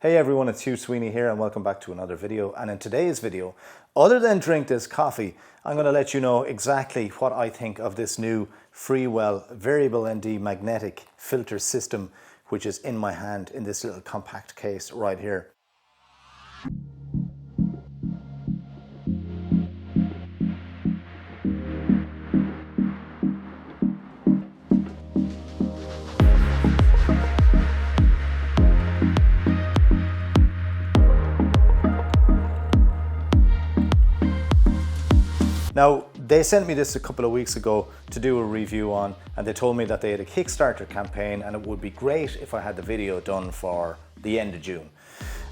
Hey everyone, it's Hugh Sweeney here and welcome back to another video. And in today's video, other than drink this coffee, I'm going to let you know exactly what I think of this new FREEWELL Variable ND Magnetic filter system, which is in my hand in this little compact case right here. Now, they sent me this a couple of weeks ago to do a review on, and they told me that they had a Kickstarter campaign and it would be great if I had the video done for the end of June.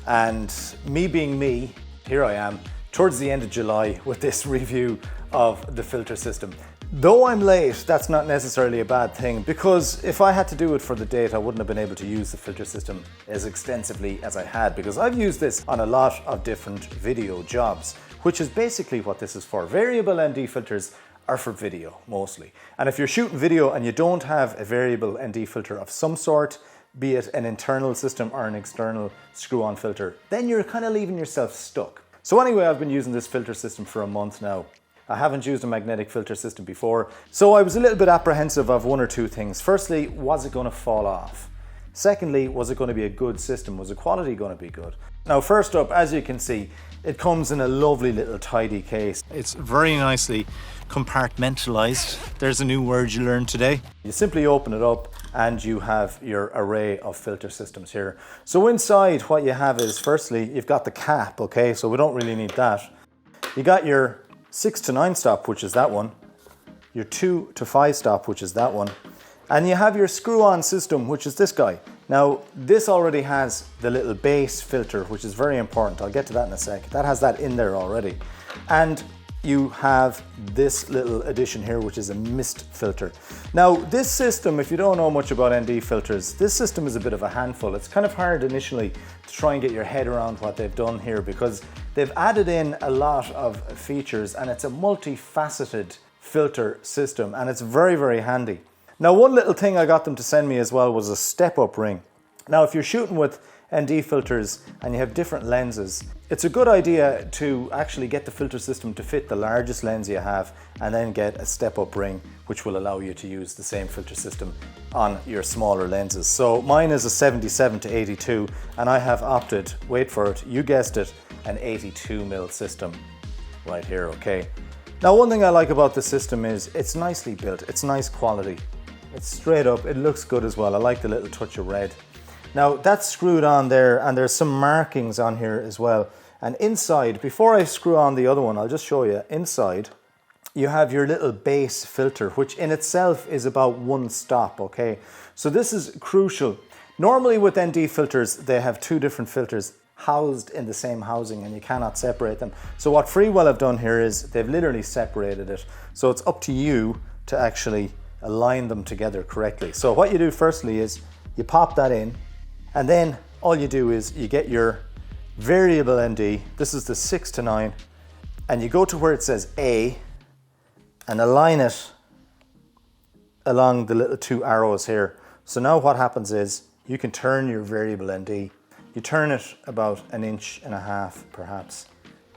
And me being me, here I am, towards the end of July with this review of the filter system. Though I'm late, that's not necessarily a bad thing, because if I had to do it for the date, I wouldn't have been able to use the filter system as extensively as I had, because I've used this on a lot of different video jobs, which is basically what this is for. Variable ND filters are for video mostly. And if you're shooting video and you don't have a variable ND filter of some sort, be it an internal system or an external screw-on filter, then you're kind of leaving yourself stuck. So anyway, I've been using this filter system for a month now. I haven't used a magnetic filter system before, so I was a little bit apprehensive of one or two things. Firstly, was it going to fall off? Secondly, was it going to be a good system? Was the quality going to be good? Now, first up, as you can see, it comes in a lovely little tidy case. It's very nicely compartmentalized. There's a new word you learned today. You simply open it up and you have your array of filter systems here. So inside what you have is, firstly, you've got the cap, okay? So we don't really need that. You got your 6 to 9 stop, which is that one. Your 2 to 5 stop, which is that one. And you have your screw-on system, which is this guy. Now, this already has the little base filter, which is very important. I'll get to that in a sec. That has that in there already. And you have this little addition here, which is a mist filter. Now, this system, if you don't know much about ND filters, this system is a bit of a handful. It's kind of hard initially to try and get your head around what they've done here, because they've added in a lot of features and it's a multifaceted filter system and it's very, very handy. Now, one little thing I got them to send me as well was a step-up ring. Now, if you're shooting with ND filters and you have different lenses, it's a good idea to actually get the filter system to fit the largest lens you have and then get a step-up ring, which will allow you to use the same filter system on your smaller lenses. So mine is a 77 to 82 and I have opted, wait for it, you guessed it, an 82mm system right here, okay? Now, one thing I like about the system is it's nicely built, it's nice quality. It's straight up, it looks good as well. I like the little touch of red. Now, that's screwed on there and there's some markings on here as well. And inside, before I screw on the other one, I'll just show you. Inside, you have your little base filter, which in itself is about 1 stop, okay? So this is crucial. Normally with ND filters, they have 2 different filters housed in the same housing and you cannot separate them. So what FREEWELL have done here is they've literally separated it. So it's up to you to actually align them together correctly. So what you do firstly is you pop that in and then all you do is you get your variable ND, this is the 6 to 9, and you go to where it says A and align it along the little 2 arrows here. So now what happens is you can turn your variable ND, you turn it about 1.5 inches perhaps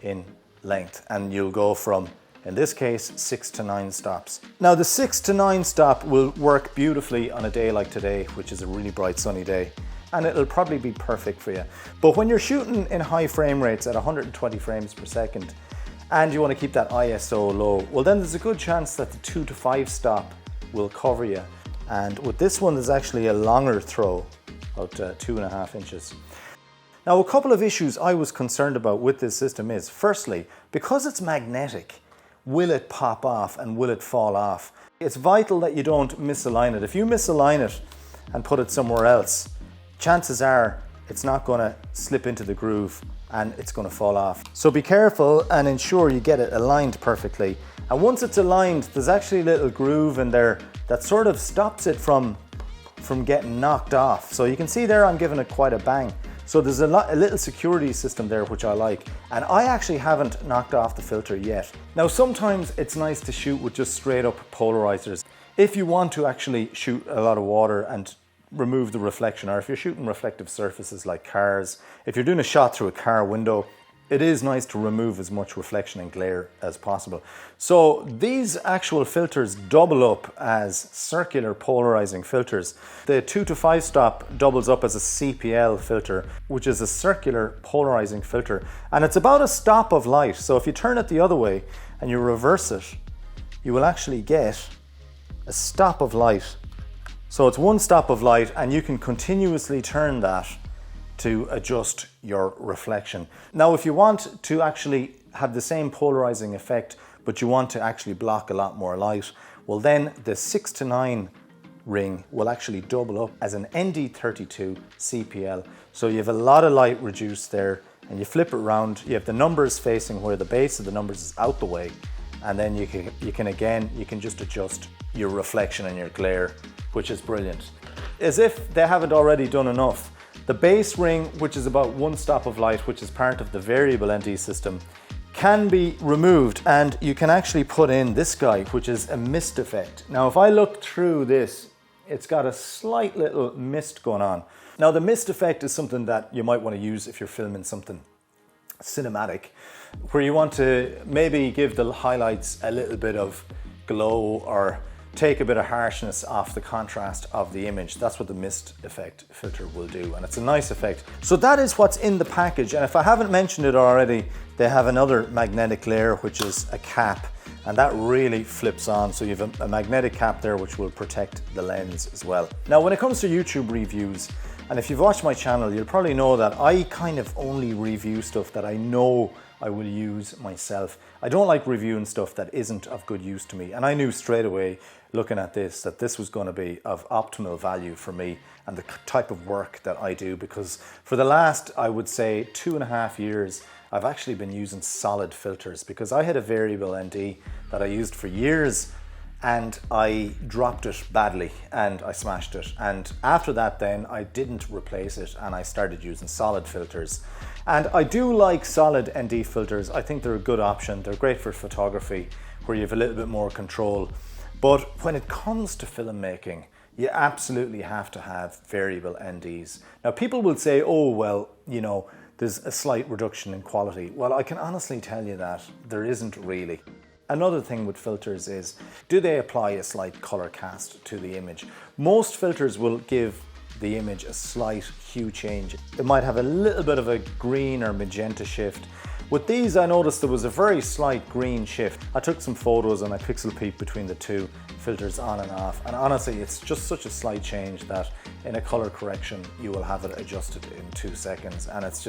in length and you'll go from, in this case, 6 to 9 stops. Now the 6 to 9 stop will work beautifully on a day like today, which is a really bright sunny day, and it'll probably be perfect for you. But when you're shooting in high frame rates at 120 frames per second, and you want to keep that ISO low, well then there's a good chance that the 2 to 5 stop will cover you. And with this one, there's actually a longer throw, about 2.5 inches. Now, a couple of issues I was concerned about with this system is, firstly, because it's magnetic, will it pop off and will it fall off? It's vital that you don't misalign it. If you misalign it and put it somewhere else, chances are it's not going to slip into the groove and it's going to fall off. So be careful and ensure you get it aligned perfectly. And once it's aligned, there's actually a little groove in there that sort of stops it from getting knocked off. So you can see there I'm giving it quite a bang. So there's a little security system there which I like, and I actually haven't knocked off the filter yet. Now sometimes it's nice to shoot with just straight up polarizers. If you want to actually shoot a lot of water and remove the reflection, or if you're shooting reflective surfaces like cars, if you're doing a shot through a car window, it is nice to remove as much reflection and glare as possible. So these actual filters double up as circular polarizing filters. The 2 to 5 stop doubles up as a CPL filter, which is a circular polarizing filter. And it's about a stop of light. So if you turn it the other way and you reverse it, you will actually get a stop of light. So it's one stop of light, and you can continuously turn that to adjust your reflection. Now, if you want to actually have the same polarizing effect, but you want to actually block a lot more light, well then the 6 to 9 ring will actually double up as an ND32 CPL. So you have a lot of light reduced there, and you flip it around, you have the numbers facing where the base of the numbers is out the way, and then you can just adjust your reflection and your glare, which is brilliant. As if they haven't already done enough, the base ring, which is about one stop of light, which is part of the variable ND system, can be removed, and you can actually put in this guy, which is a mist effect. Now, if I look through this, it's got a slight little mist going on. Now, the mist effect is something that you might want to use if you're filming something cinematic, where you want to maybe give the highlights a little bit of glow or take a bit of harshness off the contrast of the image. That's what the mist effect filter will do, and it's a nice effect. So that is what's in the package, and if I haven't mentioned it already, they have another magnetic layer, which is a cap, and that really flips on. So you have a magnetic cap there which will protect the lens as well. Now, when it comes to YouTube reviews, and if you've watched my channel, you'll probably know that I kind of only review stuff that I know I will use myself. I don't like reviewing stuff that isn't of good use to me, and I knew straight away looking at this that this was going to be of optimal value for me and the type of work that I do, because for the last, I would say, 2.5 years, I've actually been using solid filters, because I had a variable ND that I used for years and I dropped it badly and I smashed it. And after that then I didn't replace it and I started using solid filters. And I do like solid ND filters. I think they're a good option. They're great for photography where you have a little bit more control. But when it comes to filmmaking, you absolutely have to have variable NDs. Now, people will say, oh, well, you know, there's a slight reduction in quality. Well, I can honestly tell you that there isn't really. Another thing with filters is, do they apply a slight color cast to the image? Most filters will give the image a slight hue change. It might have a little bit of a green or magenta shift. With these, I noticed there was a very slight green shift. I took some photos and I pixel peeped between the two filters on and off. And honestly, it's just such a slight change that in a color correction, you will have it adjusted in 2 seconds. And it's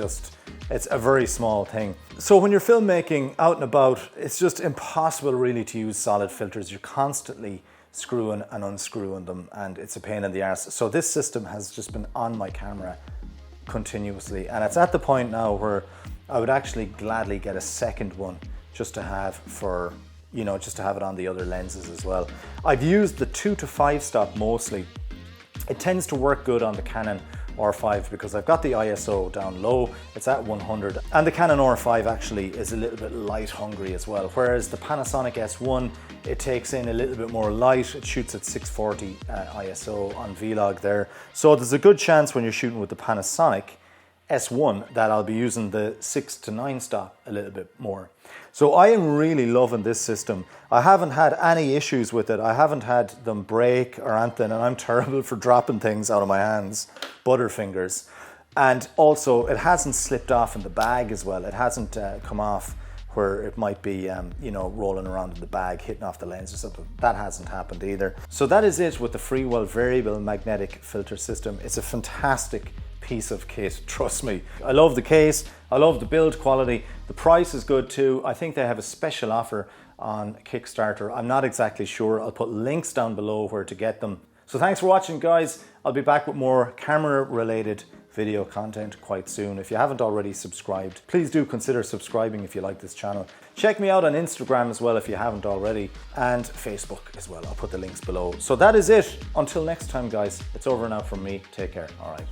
a very small thing. So when you're filmmaking out and about, it's just impossible really to use solid filters. You're constantly screwing and unscrewing them, and it's a pain in the arse. So this system has just been on my camera continuously. And it's at the point now where I would actually gladly get a second one just to have for, you know, just to have it on the other lenses as well. I've used the 2 to 5 stop mostly. It tends to work good on the Canon R5 because I've got the ISO down low, it's at 100, and the Canon R5 actually is a little bit light hungry as well, whereas the Panasonic S1, it takes in a little bit more light. It shoots at 640 ISO on Vlog there, so there's a good chance when you're shooting with the Panasonic S1 that I'll be using the 6 to 9 stop a little bit more. So I am really loving this system. I haven't had any issues with it. I haven't had them break or anything, and I'm terrible for dropping things out of my hands, butterfingers. And also it hasn't slipped off in the bag as well. It hasn't come off where it might be you know, rolling around in the bag, hitting off the lens or something. That hasn't happened either. So that is it with the FREEWELL Variable Magnetic Filter System. It's a fantastic piece of kit, trust me. I love the case, I love the build quality, the price is good too. I think they have a special offer on Kickstarter. I'm not exactly sure. I'll put links down below where to get them. So thanks for watching, guys. I'll be back with more camera related video content quite soon. If you haven't already subscribed, please do consider subscribing if you like this channel. Check me out on Instagram as well if you haven't already, and Facebook as well. I'll put the links below. So that is it. Until next time, guys, it's over now from me. Take care. All right.